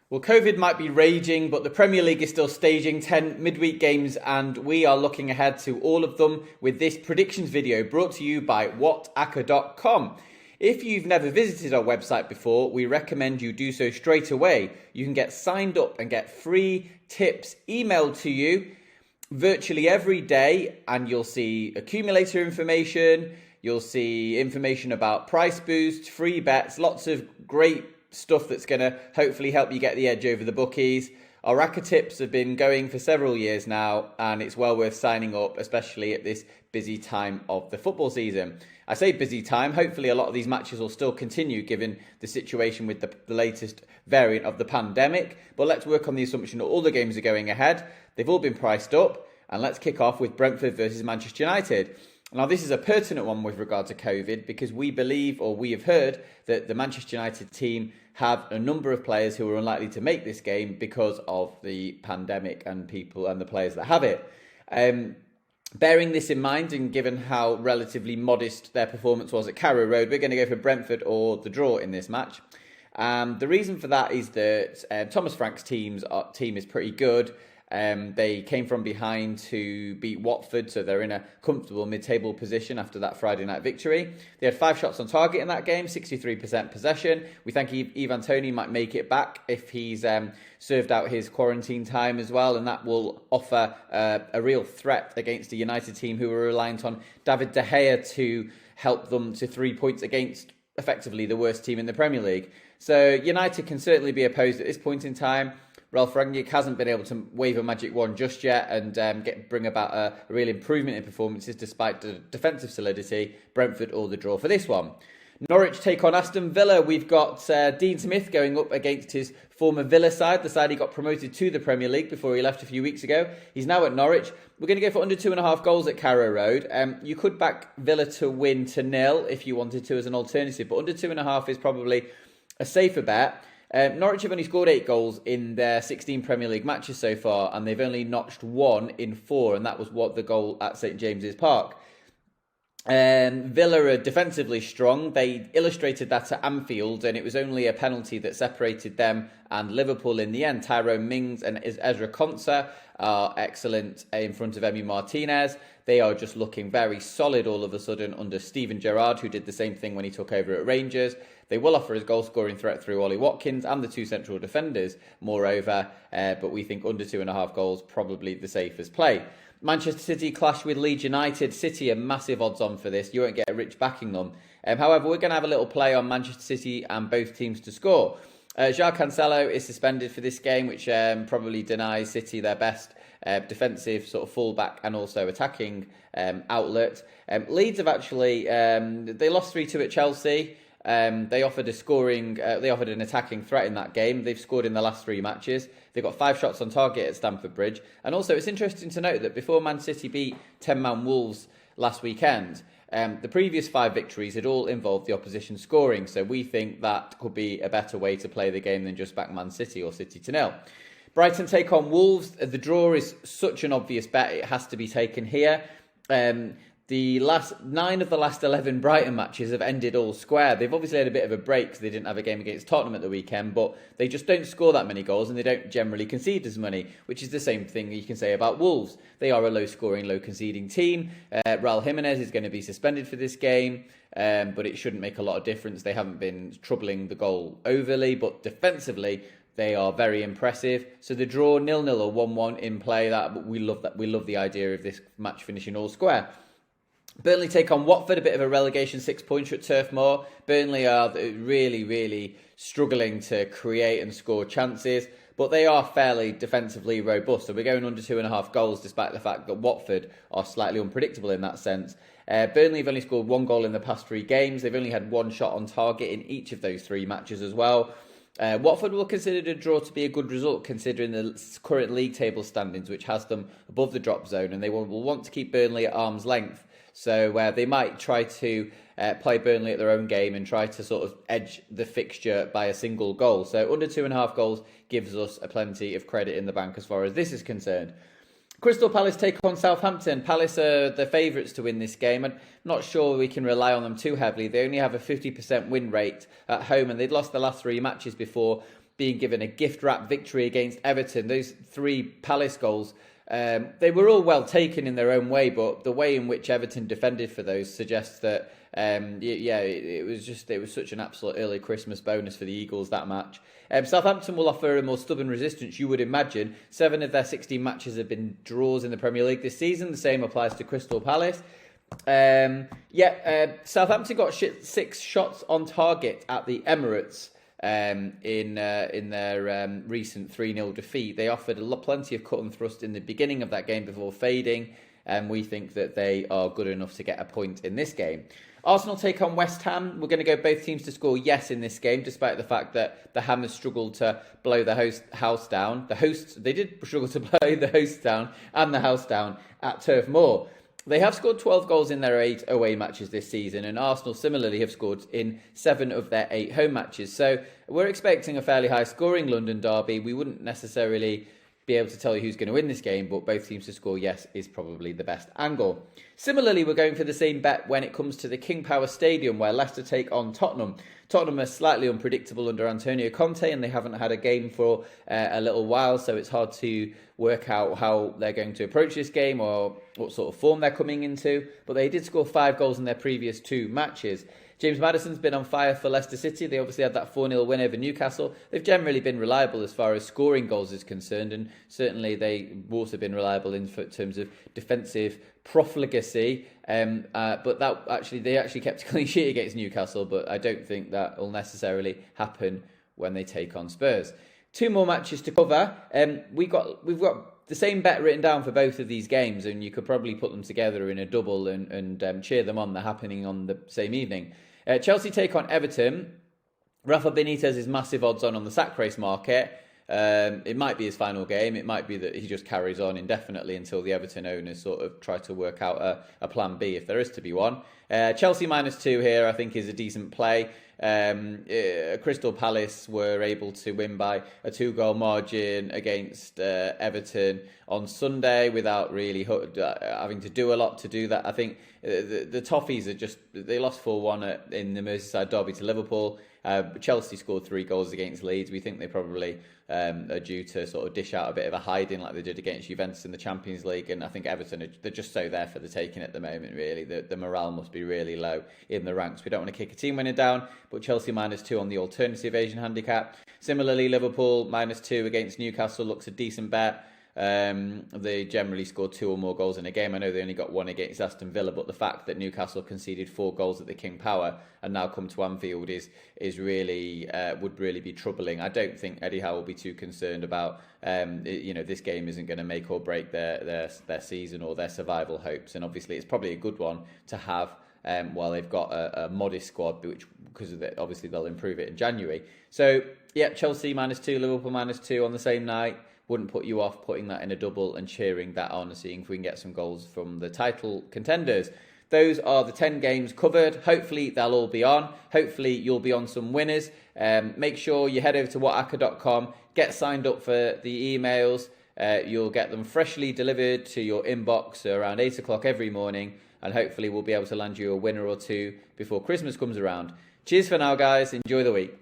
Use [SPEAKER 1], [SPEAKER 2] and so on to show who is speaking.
[SPEAKER 1] Well, COVID might be raging, but the Premier League is still staging 10 midweek games, and we are looking ahead to all of them with this predictions video brought to you by WhatAcca.com. If you've never visited our website before, we recommend you do so straight away. You can get signed up and get free tips emailed to you virtually every day, and you'll see accumulator information, you'll see information about price boosts, free bets, lots of great stuff that's going to hopefully help you get the edge over the bookies. Our WhatAcca tips have been going for several years now, and it's well worth signing up, especially at this busy time of the football season. I say busy time, hopefully a lot of these matches will still continue given the situation with the latest variant of the pandemic, but let's work on the assumption that all the games are going ahead. They've all been priced up, and let's kick off with Brentford versus Manchester United. Now, this is a pertinent one with regard to COVID because we believe, or we have heard, that the Manchester United team have a number of players who are unlikely to make this game because of the pandemic and people and the players that have it. Bearing this in mind, and given how relatively modest their performance was at Carrow Road, we're going to go for Brentford or the draw in this match. The reason for that is that Thomas Frank's team is pretty good. They came from behind to beat Watford, so they're in a comfortable mid-table position after that Friday night victory. They had 5 shots on target in that game, 63% possession. We think Ivan Toney might make it back if he's served out his quarantine time as well, and that will offer a real threat against a United team who are reliant on David De Gea to help them to 3 points against effectively the worst team in the Premier League. So United can certainly be opposed at this point in time. Ralf Rangnick hasn't been able to wave a magic wand just yet and bring about a real improvement in performances despite the defensive solidity. Brentford or the draw for this one. Norwich take on Aston Villa. We've got Dean Smith going up against his former Villa side, the side he got promoted to the Premier League before he left a few weeks ago. He's now at Norwich. We're going to go for under 2.5 goals at Carrow Road. You could back Villa to win to 0 if you wanted to as an alternative, but under 2.5 is probably a safer bet. Norwich have only scored 8 goals in their 16 Premier League matches so far, and they've only notched 1 in 4, and that was the goal at St James's Park. Villa are defensively strong. They illustrated that at Anfield, and it was only a penalty that separated them and Liverpool in the end. Tyrone Mings and Ezra Konsa are excellent in front of Emi Martinez. They are just looking very solid all of a sudden under Steven Gerrard, who did the same thing when he took over at Rangers. They will offer his goal-scoring threat through Ollie Watkins and the 2 central defenders, moreover, but we think under 2.5 goals, probably the safest play. Manchester City clash with Leeds United. City are massive odds on for this. You won't get a rich backing them. However, we're going to have a little play on Manchester City and both teams to score. João Cancelo is suspended for this game, which probably denies City their best defensive sort of fullback and also attacking outlet. Leeds have actually they lost 3-2 at Chelsea. They offered an attacking threat in that game. They've scored in the last 3 matches. They've got 5 shots on target at Stamford Bridge. And also, it's interesting to note that before Man City beat 10-man Wolves last weekend, the previous 5 victories had all involved the opposition scoring. So we think that could be a better way to play the game than just back Man City or City to 0. Brighton take on Wolves. The draw is such an obvious bet. It has to be taken here. The last 9 of the last 11 Brighton matches have ended all square. They've obviously had a bit of a break because they didn't have a game against Tottenham at the weekend, but they just don't score that many goals and they don't generally concede as many, which is the same thing you can say about Wolves. They are a low-scoring, low-conceding team. Raul Jimenez is going to be suspended for this game, but it shouldn't make a lot of difference. They haven't been troubling the goal overly, but defensively, they are very impressive. So the draw 0-0 or 1-1 in play. We love the idea of this match finishing all square. Burnley take on Watford, a bit of a relegation 6-pointer at Turf Moor. Burnley are really, really struggling to create and score chances, but they are fairly defensively robust. So we're going under 2.5 goals, despite the fact that Watford are slightly unpredictable in that sense. Burnley have only scored 1 goal in the past 3 games. They've only had 1 shot on target in each of those 3 matches as well. Watford will consider the draw to be a good result considering the current league table standings, which has them above the drop zone, and they will want to keep Burnley at arm's length. So they might try to play Burnley at their own game and try to sort of edge the fixture by a single goal. So under 2.5 goals gives us a plenty of credit in the bank as far as this is concerned. Crystal Palace take on Southampton. Palace are the favourites to win this game. I'm not sure we can rely on them too heavily. They only have a 50% win rate at home and they'd lost the last 3 matches before being given a gift-wrap victory against Everton. Those 3 Palace goals, they were all well taken in their own way, but the way in which Everton defended for those suggests that, it was such an absolute early Christmas bonus for the Eagles, that match. Southampton will offer a more stubborn resistance, you would imagine. 7 of their 16 matches have been draws in the Premier League this season. The same applies to Crystal Palace. Southampton got 6 shots on target at the Emirates in their recent 3-0 defeat. They offered plenty of cut and thrust in the beginning of that game before fading, and we think that they are good enough to get a point in this game. Arsenal take on West Ham. We're going to go both teams to score yes in this game, despite the fact that the Hammers struggled to blow the house down. They did struggle to blow the host down and the house down at Turf Moor. They have scored 12 goals in their 8 away matches this season, and Arsenal similarly have scored in 7 of their 8 home matches. So we're expecting a fairly high-scoring London derby. We wouldn't necessarily be able to tell you who's going to win this game, but both teams to score yes is probably the best angle. Similarly, we're going for the same bet when it comes to the King Power Stadium, where Leicester take on Tottenham. Tottenham are slightly unpredictable under Antonio Conte, and they haven't had a game for a little while, so it's hard to work out how they're going to approach this game or what sort of form they're coming into. But they did score 5 goals in their previous 2 matches. James Maddison's been on fire for Leicester City. They obviously had that 4-0 win over Newcastle. They've generally been reliable as far as scoring goals is concerned, and certainly they've also been reliable in terms of defensive profligacy. But they actually kept a clean sheet against Newcastle, but I don't think that will necessarily happen when they take on Spurs. 2 more matches to cover. We've got the same bet written down for both of these games, and you could probably put them together in a double and cheer them on. They're happening on the same evening. Chelsea take on Everton. Rafa Benitez is massive odds on the sack race market. It might be his final game. It might be that he just carries on indefinitely until the Everton owners sort of try to work out a plan B, if there is to be one. Chelsea -2 here, I think, is a decent play. Crystal Palace were able to win by a 2-goal margin against Everton on Sunday without really having to do a lot to do that. I think the Toffees they lost 4-1 in the Merseyside derby to Liverpool. Chelsea scored 3 goals against Leeds. We think they probably are due to sort of dish out a bit of a hiding like they did against Juventus in the Champions League. And I think Everton, they're just so there for the taking at the moment, really. The morale must be really low in the ranks. We don't want to kick a team winner down, but Chelsea -2 on the alternative Asian handicap. Similarly, Liverpool -2 against Newcastle looks a decent bet. They generally scored 2 or more goals in a game. I know they only got 1 against Aston Villa, but the fact that Newcastle conceded 4 goals at the King Power and now come to Anfield is really would really be troubling. I don't think Eddie Howe will be too concerned about this game isn't going to make or break their season or their survival hopes. And obviously, it's probably a good one to have while they've got a modest squad, because of it, obviously they'll improve it in January. So yeah, Chelsea -2, Liverpool -2 on the same night. Wouldn't put you off putting that in a double and cheering that on and seeing if we can get some goals from the title contenders. Those are the 10 games covered. Hopefully they'll all be on. Hopefully you'll be on some winners. Make sure you head over to WhatAcca.com, get signed up for the emails. You'll get them freshly delivered to your inbox around 8 o'clock every morning, and hopefully we'll be able to land you a winner or 2 before Christmas comes around. Cheers for now, guys. Enjoy the week.